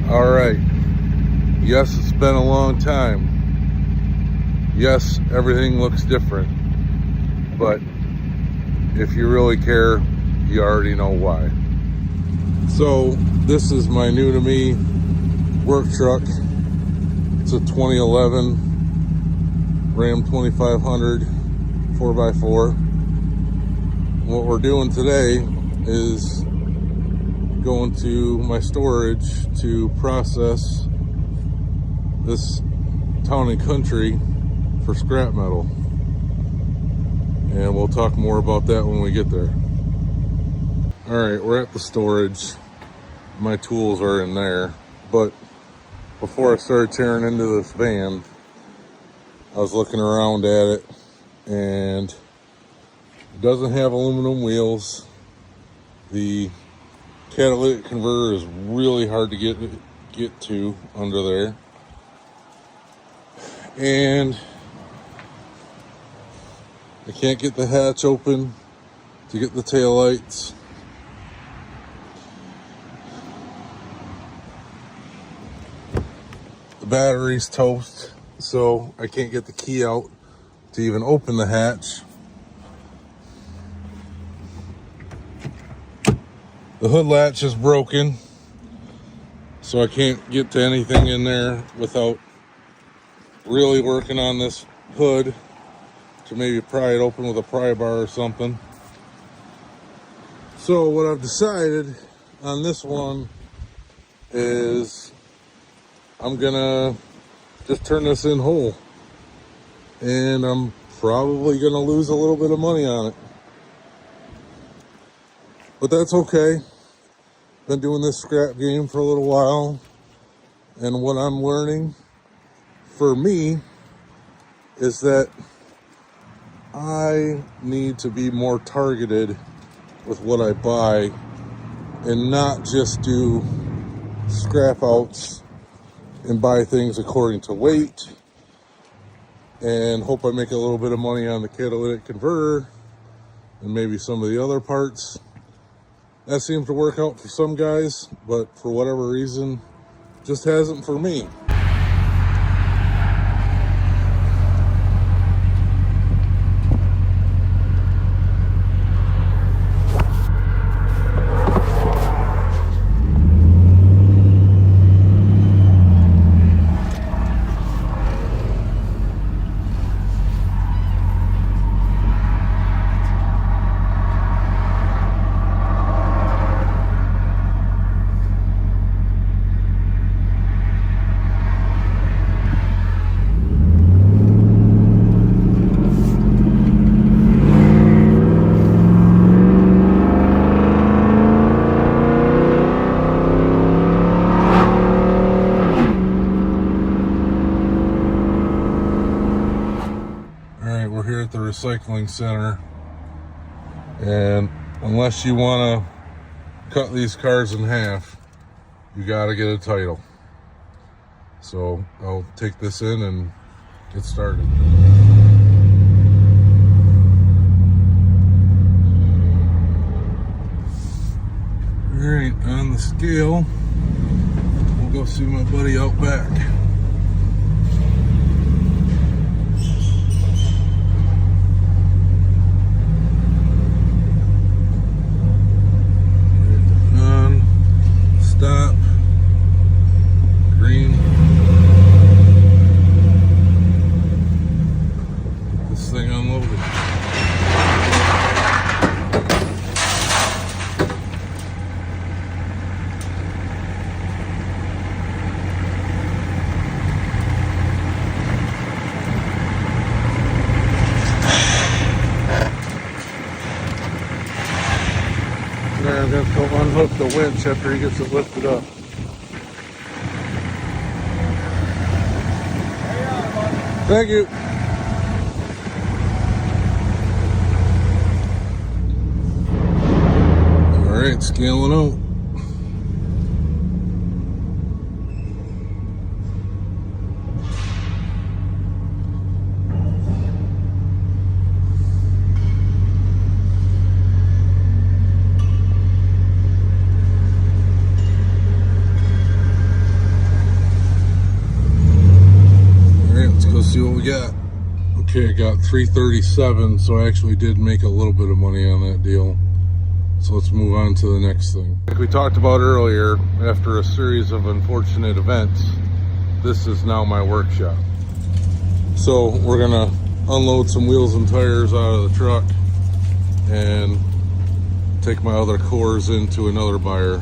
Alright, yes, it's been a long time. Yes, everything looks different. But if you really care, you already know why. So, this is my new to me work truck. It's a 2011 Ram 2500 4x4. What we're doing today is going to my storage to process this Town and Country for scrap metal, and we'll talk more about that when we get there. All right, we're at the storage. My tools are in there, but before I started tearing into this van, I was looking around at it, and it doesn't have aluminum wheels. The catalytic converter is really hard to get to under there, and I can't get the hatch open to get the taillights. The battery's toast, so I can't get the key out to even open the hatch. The hood latch is broken, so I can't get to anything in there without really working on this hood to maybe pry it open with a pry bar or something. So what I've decided on this one is I'm gonna just turn this in whole, and I'm probably gonna lose a little bit of money on it. But that's okay. Been doing this scrap game for a little while, and what I'm learning for me is that I need to be more targeted with what I buy and not just do scrap outs and buy things according to weight and hope I make a little bit of money on the catalytic converter and maybe some of the other parts. That seems to work out for some guys, but for whatever reason, just hasn't for me. We're here at the recycling center, and unless you want to cut these cars in half, you got to get a title. So I'll take this in and get started. All right, on the scale, we'll go see my buddy out back. Stop. Green. Get this thing unloaded. There, I'm going to go unhook the winch after he gets it lifted up. Thank you. All right, scaling out. see what we got. Okay, I got 337, so I actually did make a little bit of money on that deal. So let's move on to the next thing. Like we talked about earlier, after a series of unfortunate events, this is now my workshop. So we're gonna unload some wheels and tires out of the truck and take my other cores into another buyer.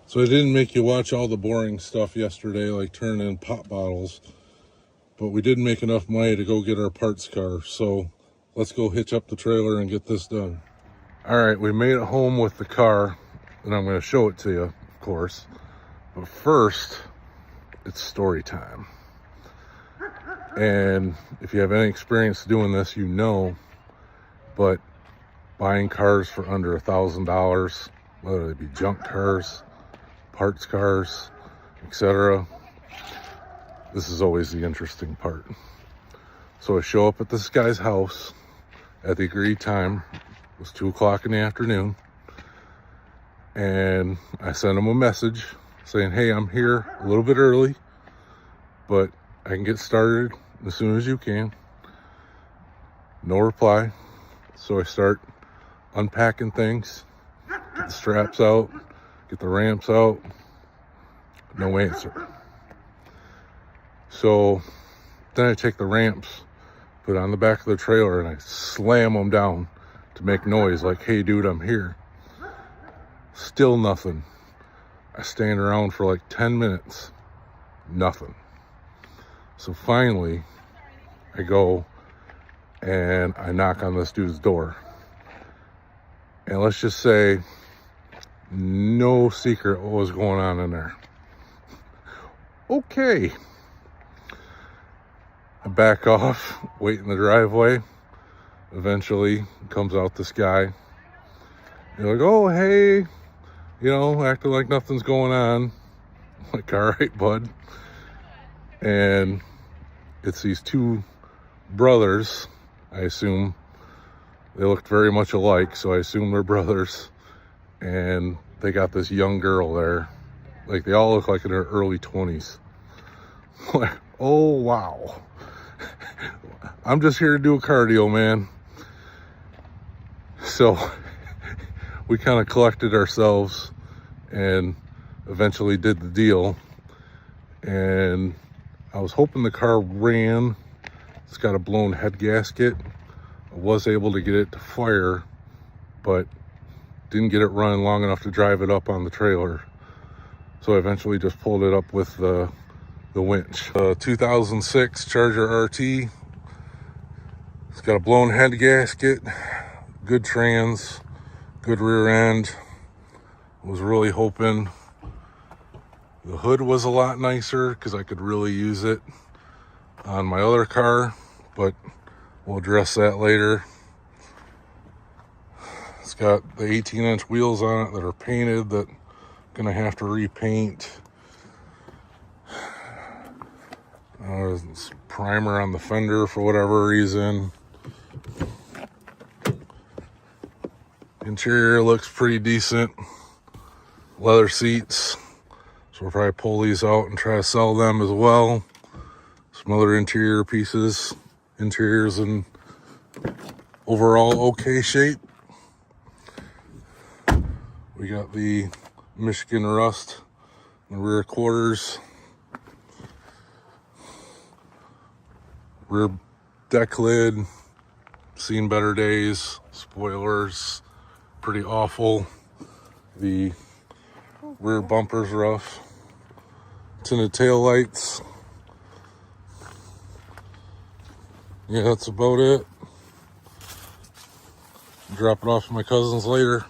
So I didn't make you watch all the boring stuff yesterday, like turning in pop bottles, but we did make enough money to go get our parts car. So let's go hitch up the trailer and get this done. All right, we made it home with the car, and I'm going to show it to you, of course. But first, it's story time. And if you have any experience doing this, you know, but buying cars for under $1,000, whether they be junk cars, parts cars, etc., this is always the interesting part. So I show up at this guy's house at the agreed time. It was 2 o'clock in the afternoon, and I sent him a message saying, hey, I'm here a little bit early, but I can get started as soon as you can. No reply. So I start unpacking things, get the straps out, get the ramps out. No answer. So then I take the ramps, put it on the back of the trailer, and I slam them down to make noise, like, hey dude, I'm here. Still nothing. I stand around for like 10 minutes, nothing. So finally I go and I knock on this dude's door, and let's just say no secret what was going on in there. Okay, I back off, wait in the driveway. Eventually comes out this guy. You're like, oh, hey, you know, acting like nothing's going on. I'm like, all right, bud. And it's these two brothers. I assume they looked very much alike, so I assume they're brothers. And they got this young girl there. Like, they all look like in their early 20s. Like, oh, wow. I'm just here to do a cardio, man. So we kind of collected ourselves and eventually did the deal. And I was hoping the car ran. It's got a blown head gasket. I was able to get it to fire, but didn't get it running long enough to drive it up on the trailer. So I eventually just pulled it up with the winch. 2006 Charger RT. It's got a blown head gasket, good trans, good rear end. Was really hoping the hood was a lot nicer because I could really use it on my other car, but we'll address that later. It's got the 18-inch wheels on it that are painted that I'm gonna have to repaint. There's primer on the fender for whatever reason. Interior looks pretty decent. Leather seats. So we'll probably pull these out and try to sell them as well. Some other interior pieces. Interior's in overall okay shape. We got the Michigan rust in the rear quarters. Rear deck lid, seen better days. Spoilers, pretty awful. The rear bumper's rough. Tinted tail lights. Yeah, that's about it. Drop it off to my cousins later.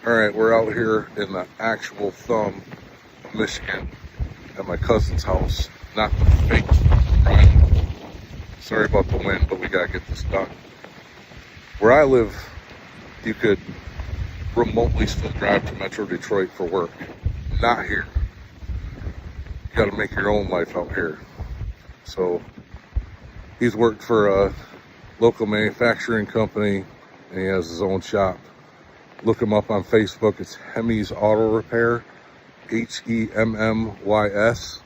All right, we're out here in the actual thumb of Michigan at my cousin's house, not the fake prime. Sorry about the wind, but we gotta get this done. Where I live, you could remotely still drive to Metro Detroit for work. Not here. You gotta make your own life out here. So he's worked for a local manufacturing company and he has his own shop. Look him up on Facebook. It's Hemmy's Auto Repair, Hemmys.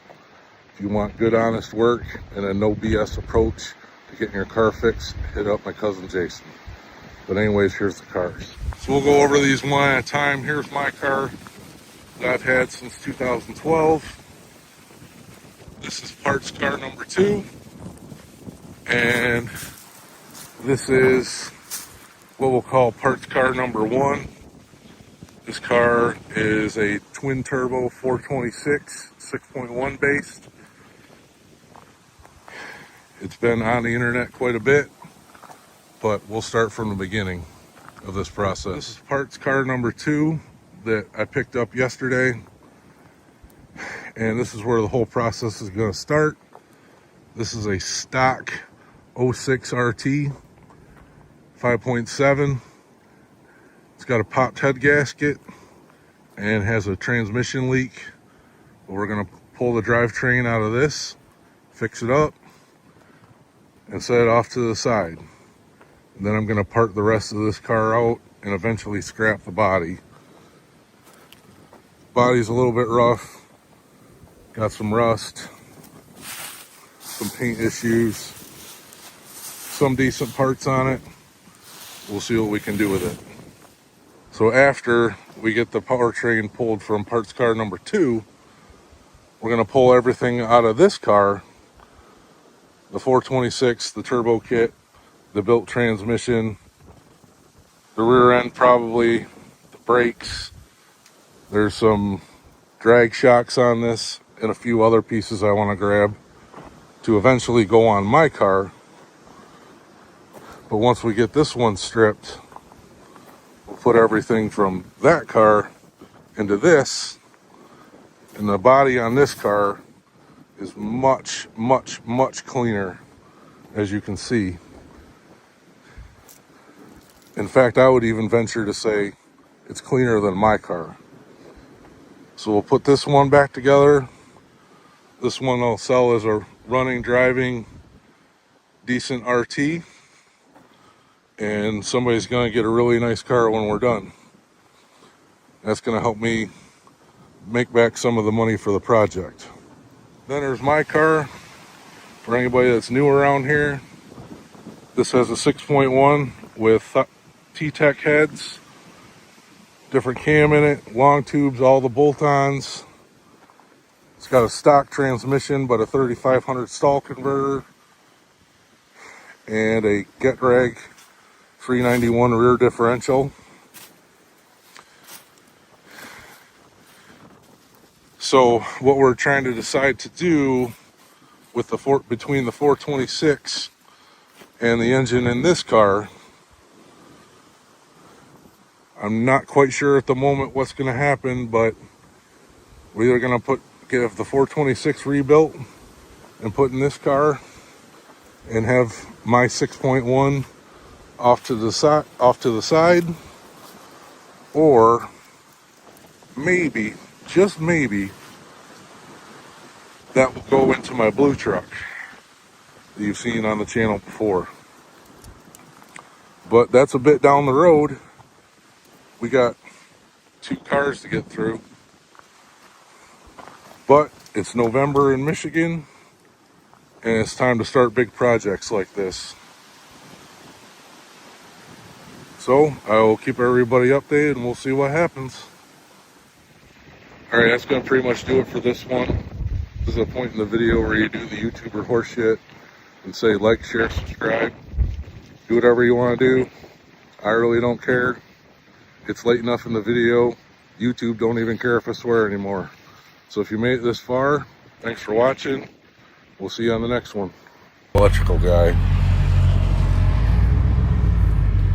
If you want good, honest work and a no BS approach to getting your car fixed, hit up my cousin Jason. But anyways, here's the cars. So we'll go over these one at a time. Here's my car that I've had since 2012. This is parts car number 2. And this is what we'll call parts car number 1. This car is a twin turbo 426, 6.1 based. It's been on the internet quite a bit, but we'll start from the beginning of this process. This is parts car number 2 that I picked up yesterday, and this is where the whole process is going to start. This is a stock 06 RT 5.7. It's got a popped head gasket and has a transmission leak. We're going to pull the drivetrain out of this, fix it up, and set it off to the side. And then I'm going to part the rest of this car out and eventually scrap the body. Body's a little bit rough, got some rust, some paint issues, some decent parts on it. We'll see what we can do with it. So after we get the powertrain pulled from parts car number 2, we're going to pull everything out of this car. The 426, the turbo kit, the built transmission, the rear end probably, the brakes. There's some drag shocks on this and a few other pieces I want to grab to eventually go on my car. But once we get this one stripped, we'll put everything from that car into this, and the body on this car is much, much, much cleaner, as you can see. In fact, I would even venture to say it's cleaner than my car. So we'll put this one back together. This one I'll sell as a running, driving, decent RT. And somebody's going to get a really nice car when we're done. That's going to help me make back some of the money for the project. Then there's my car. For anybody that's new around here, this has a 6.1 with T-Tech heads, different cam in it, long tubes, all the bolt-ons. It's got a stock transmission, but a 3500 stall converter, and a GetRag 391 rear differential. So what we're trying to decide to do with between the 426 and the engine in this car, I'm not quite sure at the moment what's going to happen, but we're either going to get the 426 rebuilt and put in this car and have my 6.1 off to the side, or maybe, just maybe, that will go into my blue truck that you've seen on the channel before. But that's a bit down the road. We got 2 cars to get through. But it's November in Michigan, and it's time to start big projects like this. So I will keep everybody updated and we'll see what happens. Alright, that's going to pretty much do it for this one. This is a point in the video where you do the YouTuber horse shit and say like, share, subscribe. Do whatever you want to do. I really don't care. It's late enough in the video. YouTube don't even care if I swear anymore. So if you made it this far, thanks for watching. We'll see you on the next one. Electrical guy.